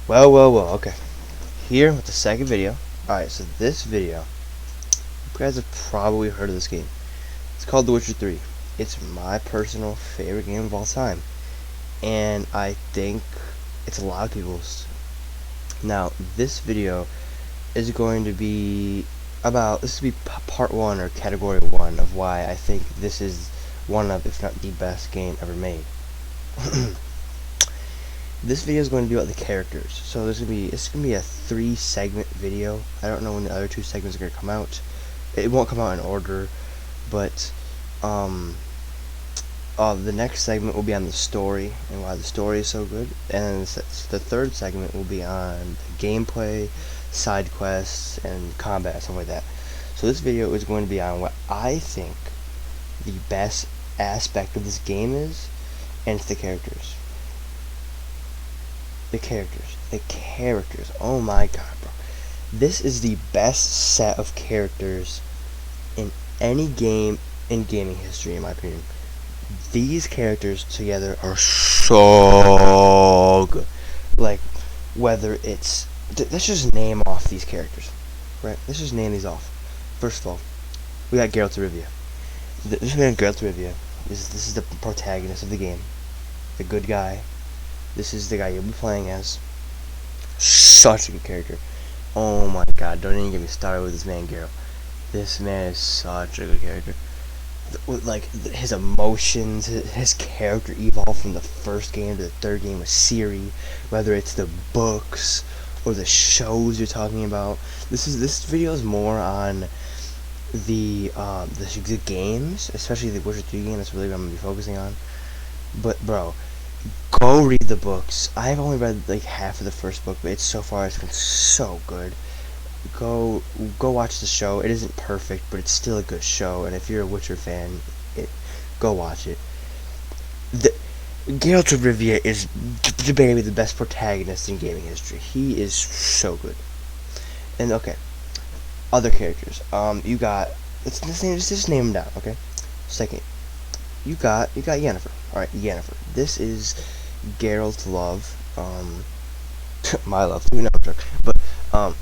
Well, okay. Here with the second video. Alright, so this video, you guys have probably heard of this game. It's called The Witcher 3. It's my personal favorite game of all time. And I think it's a lot of people's. Now, this video is going to be this will be part 1 or category 1 of why I think this is one of, if not the best game ever made. This video is going to be about the characters. So it's gonna be a 3-segment video. I don't know when the other 2 segments are gonna come out. It won't come out in order, but the next segment will be on the story and why the story is so good, and then the third segment will be on gameplay, side quests, and combat, stuff like that. So this video is going to be on what I think the best aspect of this game is, and it's the characters. The characters. Oh my god, bro. This is the best set of characters in any game in gaming history, in my opinion. These characters together are so good. Like, whether it's... let's just name off these characters. Right? Let's just name these off. First of all, we got Geralt of Rivia. This man, Geralt of Rivia, this is the protagonist of the game. The good guy. This is the guy you'll be playing as. Such a good character. Oh my god, don't even get me started with this man, Geralt. This man is such a good character. Like, his emotions, his character evolved from the first game to the third game with Ciri. Whether it's the books or the shows you're talking about. This video is more on the games, especially the Witcher 3 game. That's really what I'm gonna be focusing on. But bro, go read the books. I've only read like half of the first book, but so far it's been so good. Go watch the show. It isn't perfect, but it's still a good show. And if you're a Witcher fan, go watch it. Geralt of Rivia is debatably the best protagonist in gaming history. He is so good. And okay, other characters. You got let's just name them down. Okay, second. You got Yennefer. Alright, Yennefer. This is Geralt's love. My love too. No, I'm joking. But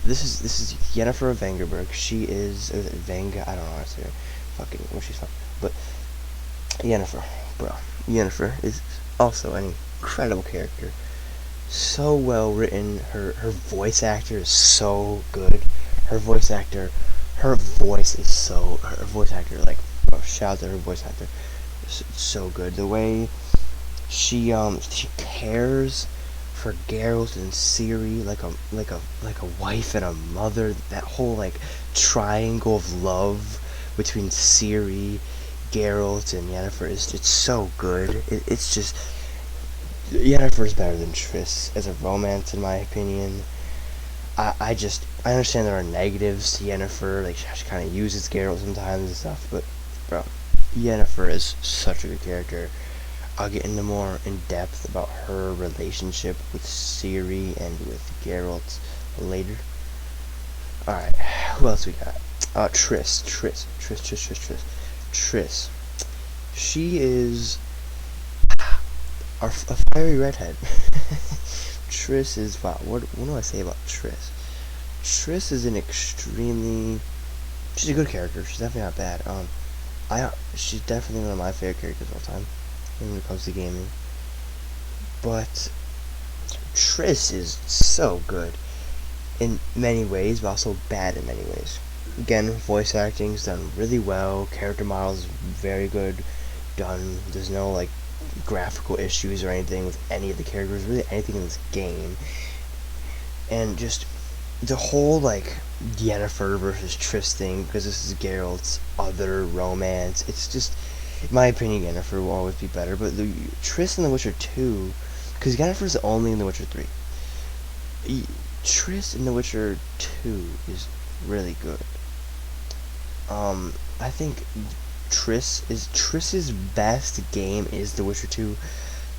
this is Yennefer of Vengerberg. She is Venga. I don't know how to say her. Fucking, well, she's fine. But Yennefer, bro. Yennefer is also an incredible character. So well written. Her voice actor is so good. Her voice actor, like, bro, shout out to her voice actor. So good. The way she cares for Geralt and Ciri like a wife and a mother. That whole like triangle of love between Ciri, Geralt, and Yennefer it's so good. It's just Yennefer's better than Triss as a romance, in my opinion. I understand there are negatives to Yennefer, like she kind of uses Geralt sometimes and stuff, but bro, Yennefer is such a good character. I'll get into more in depth about her relationship with Ciri and with Geralt later. Alright, who else we got? Triss. She is a fiery redhead. Triss is, wow, what do I say about Triss? Triss is she's a good character. She's definitely not bad. She's definitely one of my favorite characters of all time when it comes to gaming. But Triss is so good in many ways, but also bad in many ways. Again, voice acting's done really well. Character models very good done. There's no like graphical issues or anything with any of the characters, really anything in this game. And just the whole like Yennefer versus Triss thing, because this is Geralt's other romance. It's just, in my opinion, Yennefer will always be better. But the Triss in The Witcher 2, because Yennefer's only in The Witcher 3. Triss in The Witcher 2 is really good. I think Triss's best game is The Witcher 2.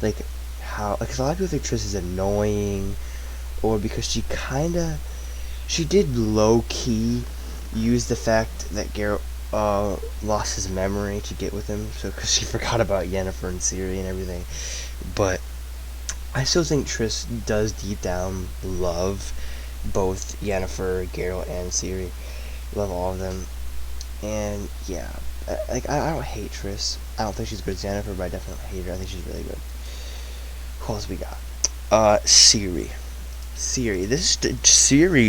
Like, because a lot of people think Triss is annoying, or because she did low-key use the fact that Geralt lost his memory to get with him, so because she forgot about Yennefer and Ciri and everything. But I still think Triss does deep down love both Yennefer, Geralt, and Ciri. Love all of them. And yeah, I don't hate Triss. I don't think she's good as Yennefer, but I definitely hate her. I think she's really good. Who else we got? Ciri. Ciri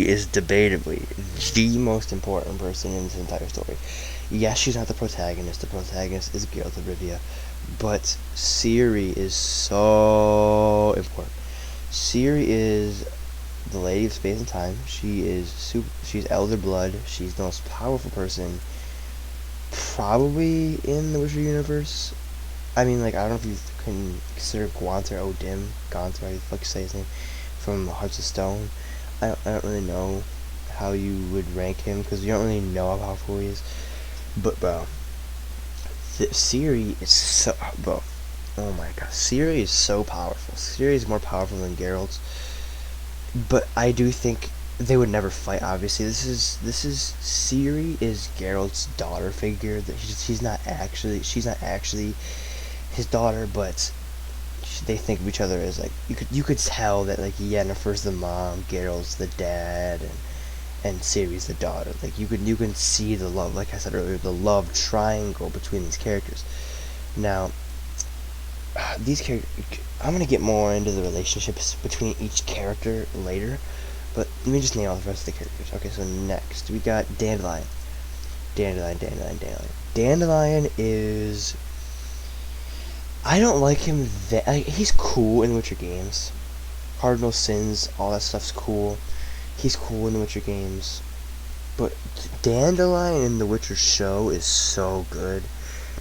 is debatably the most important person in this entire story. Yes, she's not the protagonist. The protagonist is Geralt of Rivia, but Ciri is so important. Ciri is the Lady of Space and Time. She's Elder Blood. She's the most powerful person probably in the Witcher universe. I mean, like, I don't know if you can consider Guanther O'Dim, Gunther, how you fuck say his name, from Hearts of Stone. I don't really know how you would rank him, because you don't really know how powerful he is. But, bro, Ciri is so, bro, oh my god, Ciri is so powerful. Ciri is more powerful than Geralt. But I do think they would never fight. Obviously, this is Ciri is Geralt's daughter figure. That she's not actually his daughter, but they think of each other as like you could tell that like Yennefer's the mom, Geralt's the dad, and Ciri's the daughter. Like you can see the love. Like I said earlier, the love triangle between these characters. Now, these characters, I'm gonna get more into the relationships between each character later, but let me just name all the rest of the characters. Okay, so next we got Dandelion. Dandelion is, I don't like him that, like, he's cool in Witcher games. Cardinal Sins, all that stuff's cool. He's cool in the Witcher games. But Dandelion in the Witcher show is so good.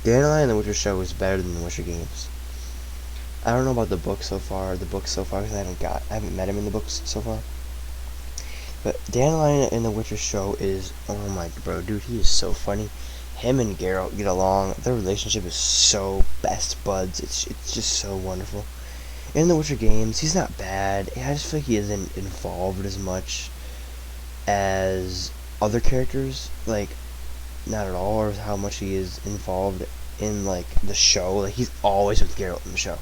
Dandelion in the Witcher show is better than the Witcher games. I don't know about the book so far, because I haven't met him in the books so far. But Dandelion in the Witcher show is, oh my bro, dude, he is so funny. Him and Geralt get along. Their relationship is so best buds. It's just so wonderful. In the Witcher games, he's not bad. I just feel like he isn't involved as much as other characters. Like, not at all, or how much he is involved in like the show. Like he's always with Geralt in the show.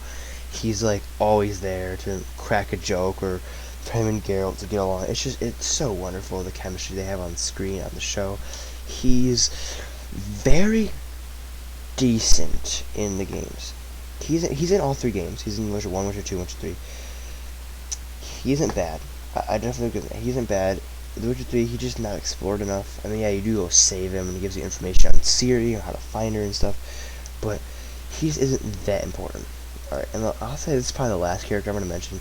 He's like always there to crack a joke or for him and Geralt to get along. It's so wonderful, the chemistry they have on screen on the show. He's very decent in the games. He's in all three games. He's in Witcher 1, Witcher 2, Witcher 3. He isn't bad. I definitely agree. He isn't bad. The Witcher 3, he's just not explored enough. I mean, yeah, you do go save him, and he gives you information on Ciri, on how to find her and stuff, but he just isn't that important. Alright, and I'll say this is probably the last character I'm going to mention.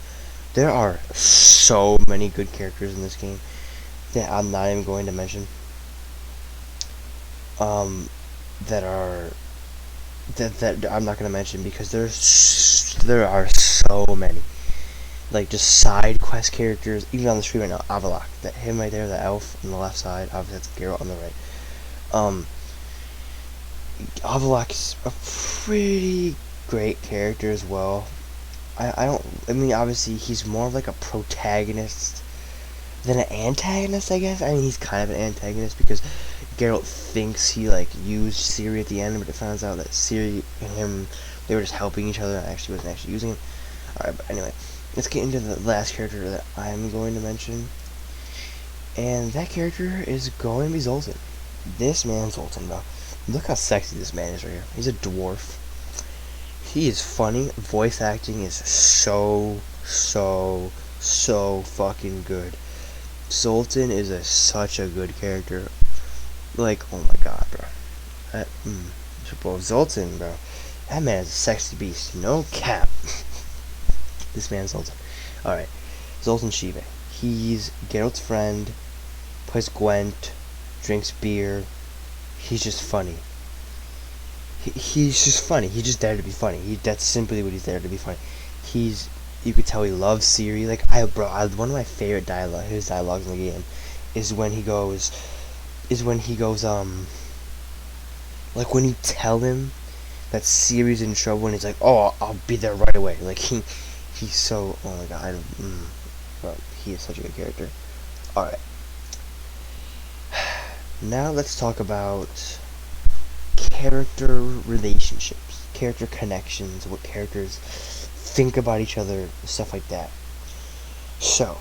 There are so many good characters in this game that I'm not even going to mention. That I'm not going to mention because there are so many. Like, just side quest characters, even on the screen right now. Avallac'h, that him right there, the elf on the left side, obviously that's Geralt on the right. Avallac'h is a pretty great character as well. I mean, obviously he's more of like a protagonist than an antagonist, I guess. I mean, he's kind of an antagonist because Geralt thinks he like used Ciri at the end, but it finds out that Ciri and him, they were just helping each other and actually wasn't actually using him. Alright, but anyway, let's get into the last character that I'm going to mention. And that character is going to be Zoltan. This man's Zoltan, bro. Look how sexy this man is right here. He's a dwarf. He is funny. Voice acting is so fucking good. Zoltan is such a good character. Like, oh my god, bro. Bro, Zoltan, bro. That man is a sexy beast. No cap. This man's Zoltan. Alright. Zoltan Shive. He's Geralt's friend. Plays Gwent. Drinks beer. He's just funny. He's just funny. He's just there to be funny. That's simply what he's there to be funny. You could tell he loves Ciri. Like, one of my favorite his dialogues in the game is when he goes, like when you tell him that Ciri's in trouble and he's like, oh, I'll be there right away. Like, he's so, oh my god, bro, he is such a good character. Alright. Now let's talk about character relationships, character connections, what characters think about each other, stuff like that. So,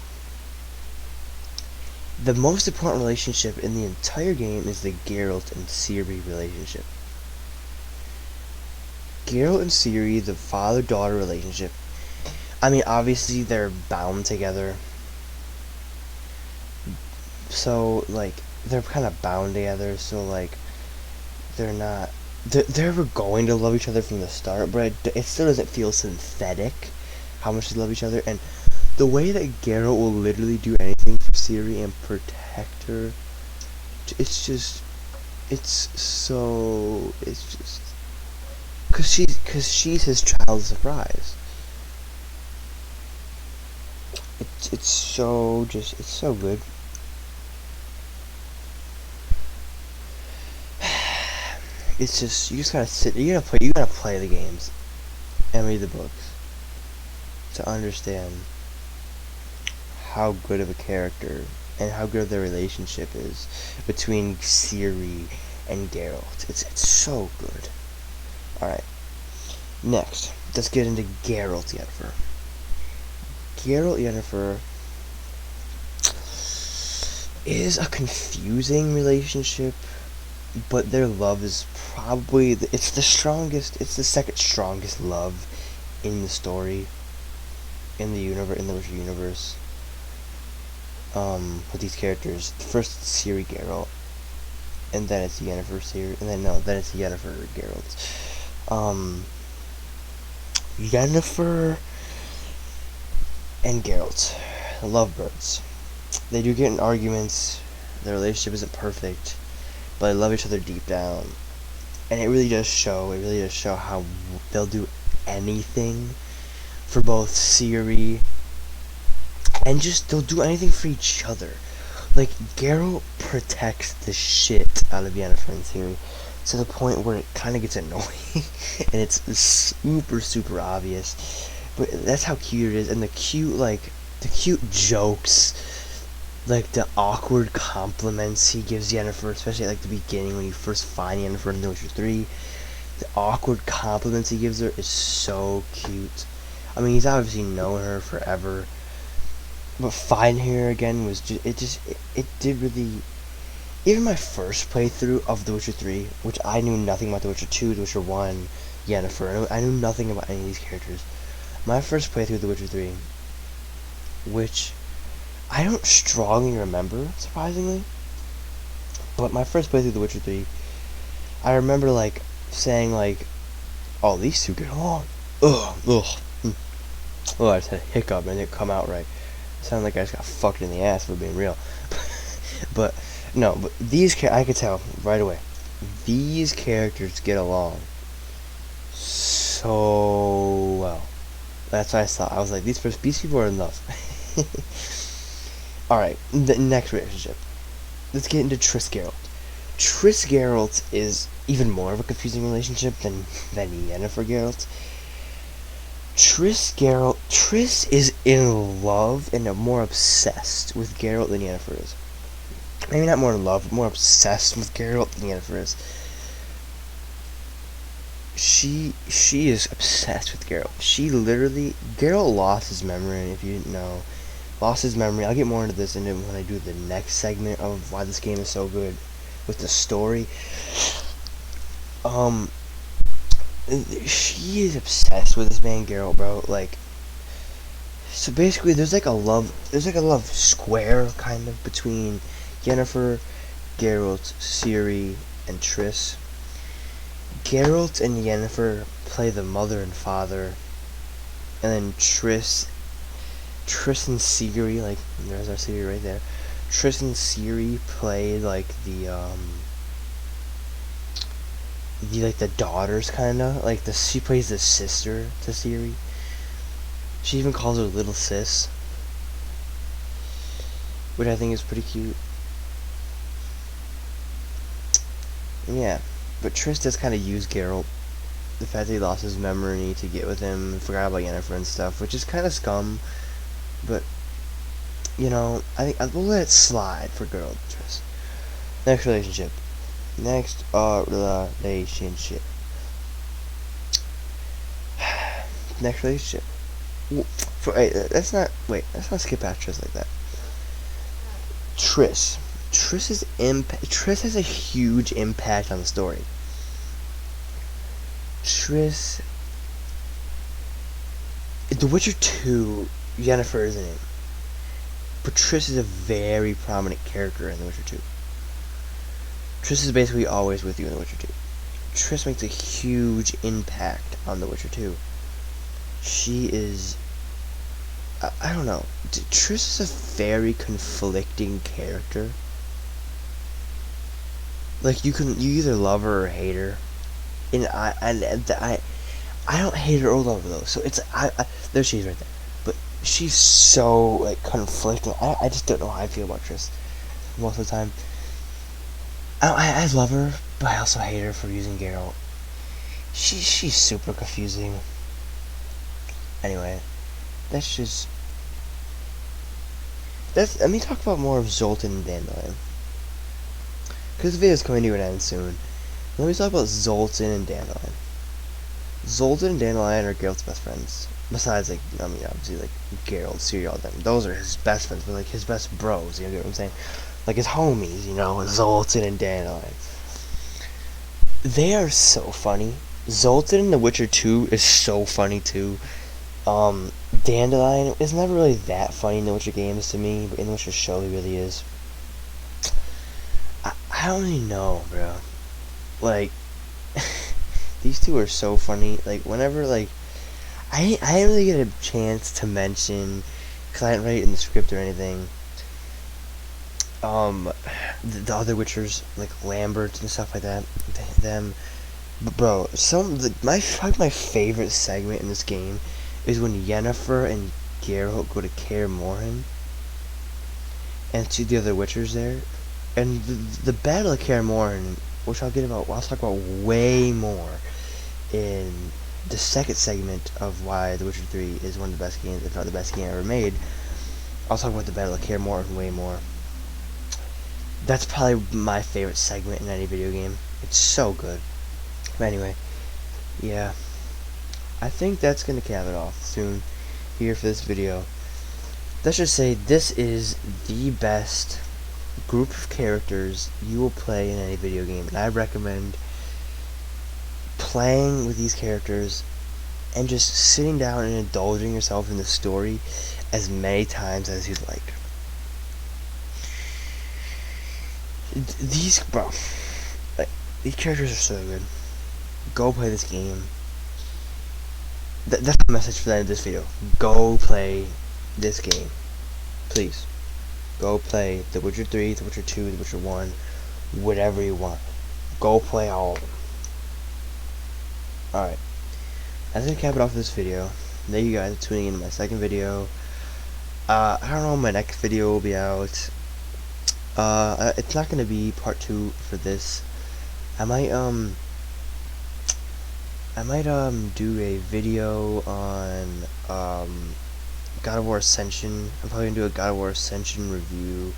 the most important relationship in the entire game is the Geralt and Ciri relationship. Geralt and Ciri, the father-daughter relationship. I mean, obviously they're bound together. So, like, they're kind of bound together, so, like, they're not... They're going to love each other from the start, but it still doesn't feel synthetic how much they love each other. And the way that Geralt will literally do anything for Ciri and protect her, it's just... It's just... Cause she's his child surprise. It's so good. It's just, you just gotta you gotta play the games and read the books to understand how good of a character and how good of their relationship is between Ciri and Geralt. It's so good. Alright, next, let's get into Geralt Yennefer. Geralt Yennefer is a confusing relationship, but their love is probably it's the second strongest love in the story, in the Witcher universe. With these characters, first it's Ciri Geralt, and then it's Yennefer Ciri, and then it's Yennefer Geralt. Yennefer and Geralt, the lovebirds. They do get in arguments. Their relationship isn't perfect, but they love each other deep down, and it really does show. It really does show how they'll do anything for both Ciri, and just they'll do anything for each other. Like, Geralt protects the shit out of Yennefer and Ciri to the point where it kind of gets annoying, and it's super obvious. But that's how cute it is, and the cute jokes, like the awkward compliments he gives Yennefer, especially at like the beginning when you first find Yennefer in The Witcher 3. The awkward compliments he gives her is so cute. I mean, he's obviously known her forever, but finding her again was it did really. Even my first playthrough of The Witcher 3, which I knew nothing about The Witcher 2, The Witcher 1, Yennefer, I knew nothing about any of these characters. My first playthrough of The Witcher 3, which I don't strongly remember, surprisingly, but my first playthrough of The Witcher 3, I remember, like, saying, like, oh, these two get along. Ugh. Oh, I just had a hiccup and it didn't come out right. It sounded like I just got fucked in the ass, for being real. But these I could tell right away. These characters get along so well. That's what I thought. I was like, these people are in love. Alright, the next relationship. Let's get into Triss Geralt. Triss Geralt is even more of a confusing relationship than Yennefer Geralt. Triss is in love and more obsessed with Geralt than Yennefer is. Maybe not more in love, but more obsessed with Geralt than Yennefer is. She is obsessed with Geralt. Geralt lost his memory, and if you didn't know, lost his memory. I'll get more into this when I do the next segment of why this game is so good with the story. She is obsessed with this man Geralt, bro. Like, so basically, there's like a love square kind of between Yennefer, Geralt, Ciri, and Triss. Geralt and Yennefer play the mother and father, and then Triss and Ciri, like, there's our Ciri right there. Triss and Ciri play like the daughters, kinda. Like, she plays the sister to Ciri. She even calls her little sis, which I think is pretty cute. Yeah, but Triss does kind of use Geralt, the fact that he lost his memory, to get with him and forgot about Yennefer and stuff, which is kind of scum, but, you know, I think we'll let it slide for Geralt and Triss. Next relationship. Next relationship. Let's not skip past Triss like that. Triss. Triss has a huge impact on the story. Triss. The Witcher 2, Yennefer isn't in. But Triss is a very prominent character in The Witcher 2. Triss is basically always with you in The Witcher 2. Triss makes a huge impact on The Witcher 2. She is... I don't know. Triss is a very conflicting character. Like, you either love her or hate her. And I don't hate her or love her, though. So it's... there she is right there. But she's so, like, conflicting. I just don't know how I feel about Triss most of the time. I love her, but I also hate her for using Geralt. She's super confusing. Anyway, let me talk about more of Zoltan and Dandelion, because the video's coming to an end soon. Let me talk about Zoltan and Dandelion. Zoltan and Dandelion are Geralt's best friends. Besides, like, I mean, obviously, like, Geralt, Ciri, them. Those are his best friends, but, like, his best bros, you know what I'm saying? Like, his homies, you know, Zoltan and Dandelion. They are so funny. Zoltan in The Witcher 2 is so funny, too. Dandelion is never really that funny in The Witcher games to me, but in The Witcher show he really is. I don't really know, bro. Like, these two are so funny. Like, whenever, like, I didn't really get a chance to mention, because I didn't write it in the script or anything, the other Witchers, like Lambert and stuff like that, them. But bro, my favorite segment in this game is when Yennefer and Geralt go to Kaer Morhen and see the other Witchers there, and the Battle of Kaer Morhen, which I'll talk about way more in the second segment of why The Witcher 3 is one of the best games, if not the best game ever made. I'll talk about the Battle of Kaer Morhen way more. That's probably my favorite segment in any video game. It's so good. But anyway, yeah. I think that's going to cap it off soon here for this video. Let's just say this is the best group of characters you will play in any video game. And I recommend playing with these characters and just sitting down and indulging yourself in the story as many times as you'd like. These characters are so good. Go play this game. That's the message for the end of this video. Go play this game. Please. Go play The Witcher 3, The Witcher 2, The Witcher 1, whatever you want. Go play all of them. Alright. That's gonna cap it off this video. Thank you guys for tuning in to my second video. I don't know when my next video will be out. It's not gonna be part 2 for this. I might do a video on God of War Ascension. I'm probably gonna do a God of War Ascension review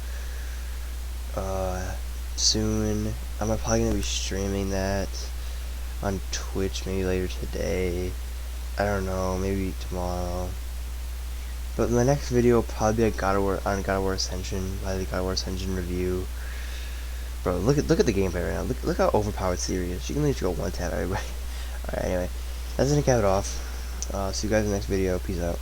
soon. I'm probably gonna be streaming that on Twitch maybe later today. I don't know, maybe tomorrow. But my next video will probably be God of War Ascension, probably the God of War Ascension review. Bro, look at the gameplay right now. Look how overpowered Ciri is. She can literally go one tap everybody. Alright, anyway, that's gonna cap it off. See you guys in the next video. Peace out.